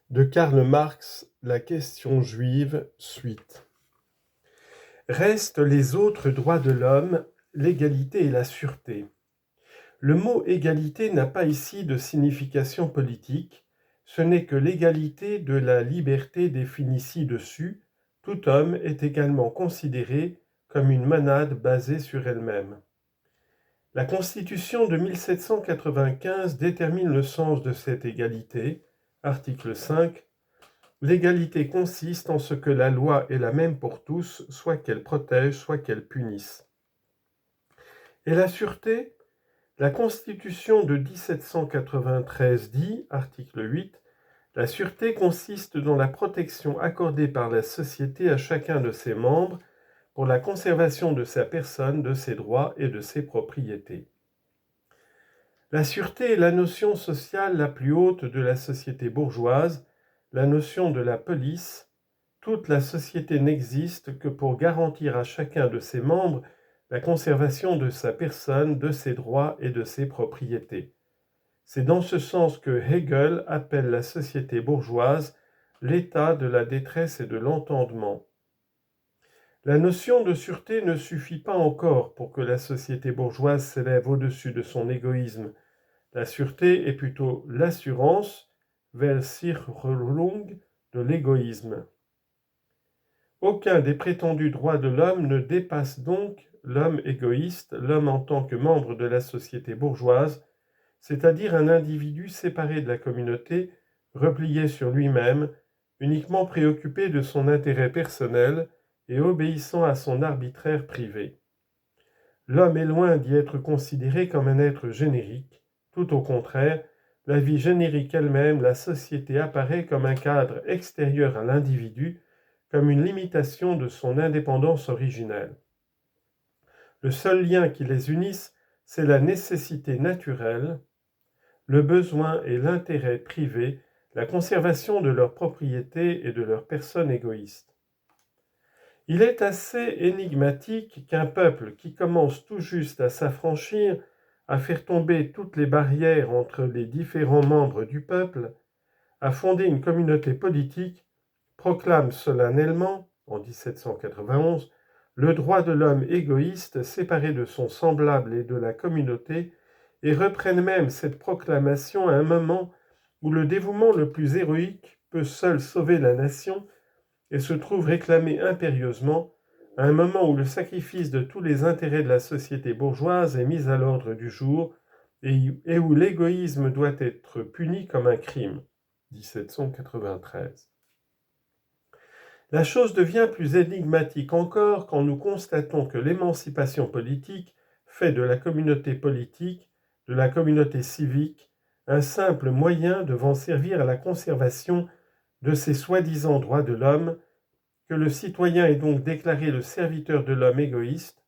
De Karl Marx, La question juive, suite. Restent les autres droits de l'homme, l'égalité et la sûreté. Le mot égalité n'a pas ici de signification politique, ce n'est que l'égalité de la liberté définie ci-dessus. Tout homme est également considéré comme une monade basée sur elle-même. La Constitution de 1795 détermine le sens de cette égalité. Article 5. L'égalité consiste en ce que la loi est la même pour tous, soit qu'elle protège, soit qu'elle punisse. Et la sûreté? La Constitution de 1793 dit, article 8, la sûreté consiste dans la protection accordée par la société à chacun de ses membres pour la conservation de sa personne, de ses droits et de ses propriétés. La sûreté est la notion sociale la plus haute de la société bourgeoise, la notion de la police. Toute la société n'existe que pour garantir à chacun de ses membres la conservation de sa personne, de ses droits et de ses propriétés. C'est dans ce sens que Hegel appelle la société bourgeoise l'état de la détresse et de l'entendement. La notion de sûreté ne suffit pas encore pour que la société bourgeoise s'élève au-dessus de son égoïsme. La sûreté est plutôt l'assurance, Versicherung, de l'égoïsme. Aucun des prétendus droits de l'homme ne dépasse donc l'homme égoïste, l'homme en tant que membre de la société bourgeoise, c'est-à-dire un individu séparé de la communauté, replié sur lui-même, uniquement préoccupé de son intérêt personnel et obéissant à son arbitraire privé. L'homme est loin d'y être considéré comme un être générique. Tout au contraire, la vie générique elle-même, la société apparaît comme un cadre extérieur à l'individu, comme une limitation de son indépendance originelle. Le seul lien qui les unisse, c'est la nécessité naturelle, le besoin et l'intérêt privé, la conservation de leur propriété et de leur personne égoïste. Il est assez énigmatique qu'un peuple qui commence tout juste à s'affranchir, à faire tomber toutes les barrières entre les différents membres du peuple, à fonder une communauté politique, proclame solennellement, en 1791, le droit de l'homme égoïste séparé de son semblable et de la communauté, et reprenne même cette proclamation à un moment où le dévouement le plus héroïque peut seul sauver la nation et se trouve réclamé impérieusement, à un moment où le sacrifice de tous les intérêts de la société bourgeoise est mis à l'ordre du jour et où l'égoïsme doit être puni comme un crime. 1793. La chose devient plus énigmatique encore quand nous constatons que l'émancipation politique fait de la communauté politique, de la communauté civique, un simple moyen devant servir à la conservation de ces soi-disant droits de l'homme, que le citoyen est donc déclaré le serviteur de l'homme égoïste,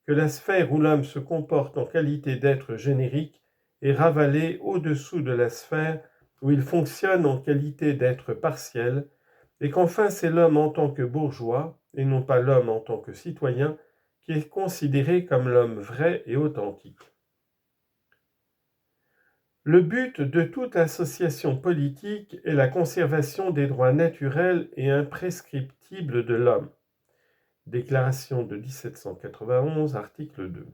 que la sphère où l'homme se comporte en qualité d'être générique est ravalée au-dessous de la sphère où il fonctionne en qualité d'être partiel, et qu'enfin c'est l'homme en tant que bourgeois, et non pas l'homme en tant que citoyen, qui est considéré comme l'homme vrai et authentique. Le but de toute association politique est la conservation des droits naturels et imprescriptibles de l'homme. Déclaration de 1791, article 2.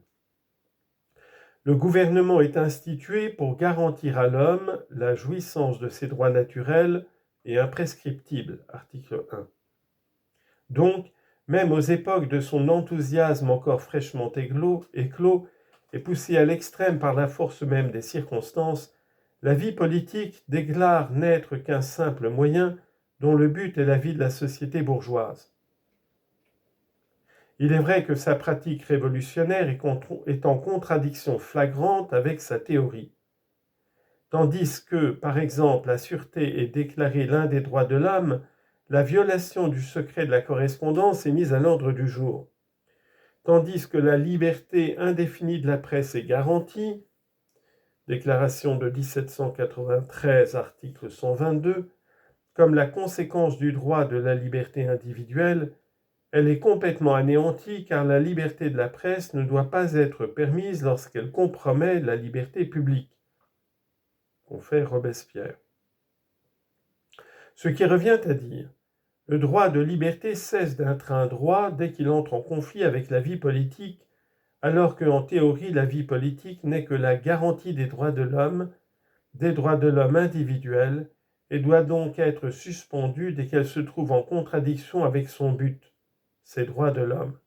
Le gouvernement est institué pour garantir à l'homme la jouissance de ses droits naturels et imprescriptibles, article 1. Donc, même aux époques de son enthousiasme encore fraîchement éclos et poussé à l'extrême par la force même des circonstances, la vie politique déclare n'être qu'un simple moyen dont le but est la vie de la société bourgeoise. Il est vrai que sa pratique révolutionnaire est en contradiction flagrante avec sa théorie. Tandis que, par exemple, la sûreté est déclarée l'un des droits de l'homme, la violation du secret de la correspondance est mise à l'ordre du jour. Tandis que la liberté indéfinie de la presse est garantie, déclaration de 1793, article 122, comme la conséquence du droit de la liberté individuelle, elle est complètement anéantie car la liberté de la presse ne doit pas être permise lorsqu'elle compromet la liberté publique. Confère Robespierre. Ce qui revient à dire, le droit de liberté cesse d'être un droit dès qu'il entre en conflit avec la vie politique, alors qu'en théorie la vie politique n'est que la garantie des droits de l'homme individuels, et doit donc être suspendue dès qu'elle se trouve en contradiction avec son but, ces droits de l'homme.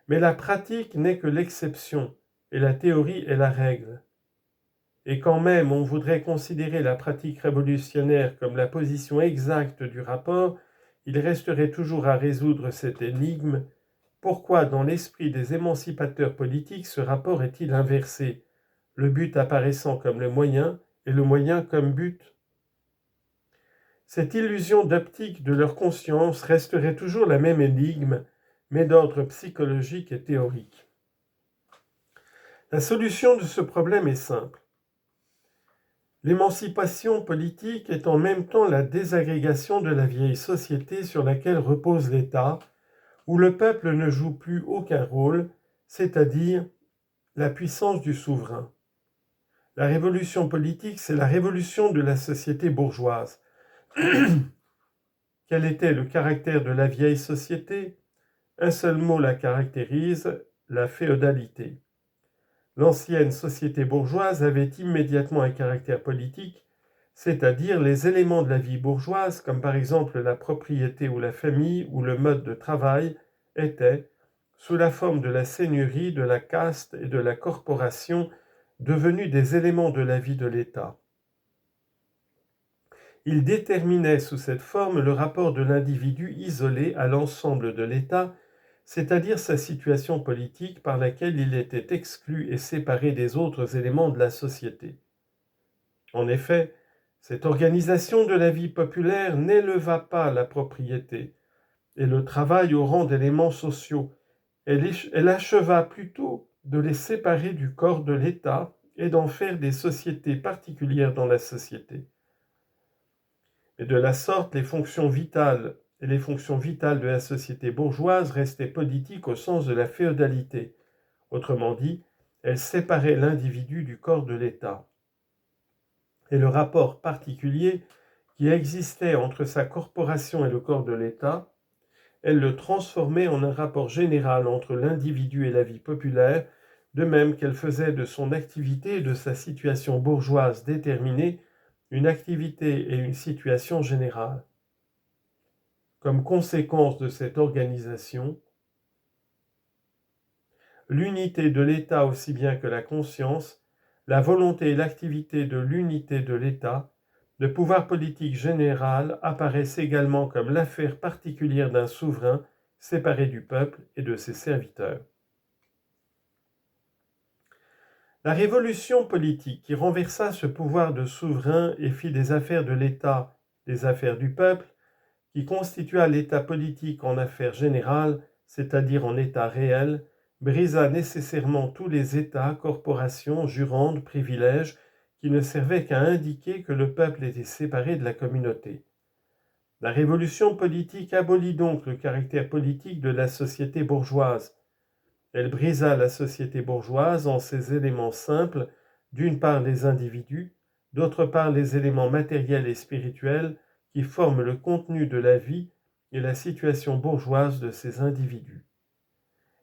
Mais la pratique n'est que l'exception, et la théorie est la règle. Et quand même on voudrait considérer la pratique révolutionnaire comme la position exacte du rapport, il resterait toujours à résoudre cette énigme. Pourquoi, dans l'esprit des émancipateurs politiques, ce rapport est-il inversé, le but apparaissant comme le moyen et le moyen comme but? Cette illusion d'optique de leur conscience resterait toujours la même énigme, mais d'ordre psychologique et théorique. La solution de ce problème est simple. L'émancipation politique est en même temps la désagrégation de la vieille société sur laquelle repose l'État, où le peuple ne joue plus aucun rôle, c'est-à-dire la puissance du souverain. La révolution politique, c'est la révolution de la société bourgeoise. Quel était le caractère de la vieille société? Un seul mot la caractérise, la féodalité. L'ancienne société bourgeoise avait immédiatement un caractère politique, c'est-à-dire les éléments de la vie bourgeoise, comme par exemple la propriété ou la famille ou le mode de travail, étaient, sous la forme de la seigneurie, de la caste et de la corporation, devenus des éléments de la vie de l'État. Ils déterminaient sous cette forme le rapport de l'individu isolé à l'ensemble de l'État, c'est-à-dire sa situation politique par laquelle il était exclu et séparé des autres éléments de la société. En effet, cette organisation de la vie populaire n'éleva pas la propriété et le travail au rang d'éléments sociaux. Elle acheva plutôt de les séparer du corps de l'État et d'en faire des sociétés particulières dans la société. Et de la sorte, les fonctions vitales de la société bourgeoise restaient politiques au sens de la féodalité. Autrement dit, elles séparaient l'individu du corps de l'État. Et le rapport particulier qui existait entre sa corporation et le corps de l'État, elles le transformaient en un rapport général entre l'individu et la vie populaire, de même qu'elle faisait de son activité et de sa situation bourgeoise déterminée une activité et une situation générale. Comme conséquence de cette organisation, l'unité de l'État aussi bien que la conscience, la volonté et l'activité de l'unité de l'État, le pouvoir politique général apparaissent également comme l'affaire particulière d'un souverain séparé du peuple et de ses serviteurs. La révolution politique qui renversa ce pouvoir de souverain et fit des affaires de l'État des affaires du peuple, qui constitua l'État politique en affaires générales, c'est-à-dire en État réel, brisa nécessairement tous les États, corporations, jurandes, privilèges, qui ne servaient qu'à indiquer que le peuple était séparé de la communauté. La révolution politique abolit donc le caractère politique de la société bourgeoise. Elle brisa la société bourgeoise en ses éléments simples, d'une part les individus, d'autre part les éléments matériels et spirituels qui forment le contenu de la vie et la situation bourgeoise de ces individus.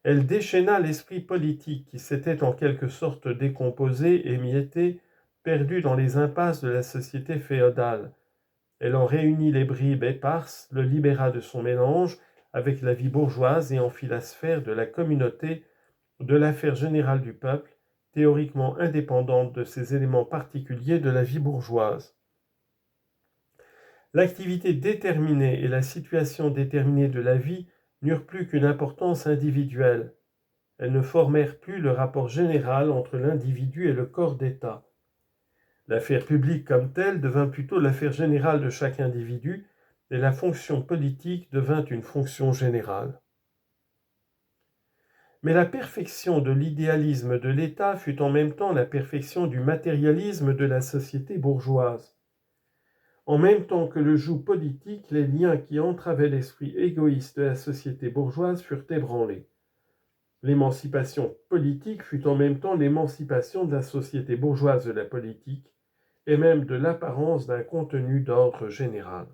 Elle déchaîna l'esprit politique qui s'était en quelque sorte décomposé, émietté, perdu dans les impasses de la société féodale. Elle en réunit les bribes éparses, le libéra de son mélange avec la vie bourgeoise et en fit la sphère de la communauté, de l'affaire générale du peuple, théoriquement indépendante de ces éléments particuliers de la vie bourgeoise. L'activité déterminée et la situation déterminée de la vie n'eurent plus qu'une importance individuelle. Elles ne formèrent plus le rapport général entre l'individu et le corps d'État. L'affaire publique comme telle devint plutôt l'affaire générale de chaque individu, et la fonction politique devint une fonction générale. Mais la perfection de l'idéalisme de l'État fut en même temps la perfection du matérialisme de la société bourgeoise. En même temps que le joug politique, les liens qui entravaient l'esprit égoïste de la société bourgeoise furent ébranlés. L'émancipation politique fut en même temps l'émancipation de la société bourgeoise de la politique, et même de l'apparence d'un contenu d'ordre général.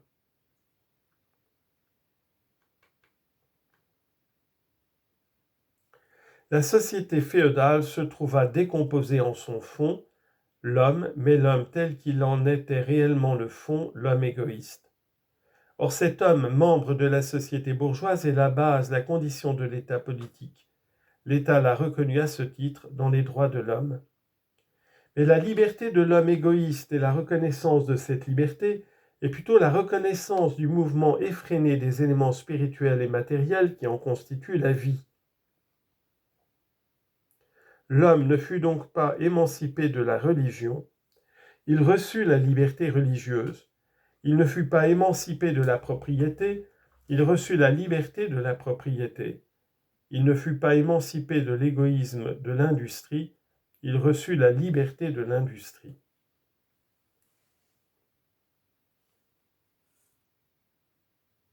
La société féodale se trouva décomposée en son fond, l'homme, mais l'homme tel qu'il en était réellement le fond, l'homme égoïste. Or cet homme, membre de la société bourgeoise, est la base, la condition de l'État politique. L'État l'a reconnu à ce titre dans les droits de l'homme. Mais la liberté de l'homme égoïste et la reconnaissance de cette liberté est plutôt la reconnaissance du mouvement effréné des éléments spirituels et matériels qui en constituent la vie. L'homme ne fut donc pas émancipé de la religion, il reçut la liberté religieuse. Il ne fut pas émancipé de la propriété, il reçut la liberté de la propriété. Il ne fut pas émancipé de l'égoïsme de l'industrie, il reçut la liberté de l'industrie.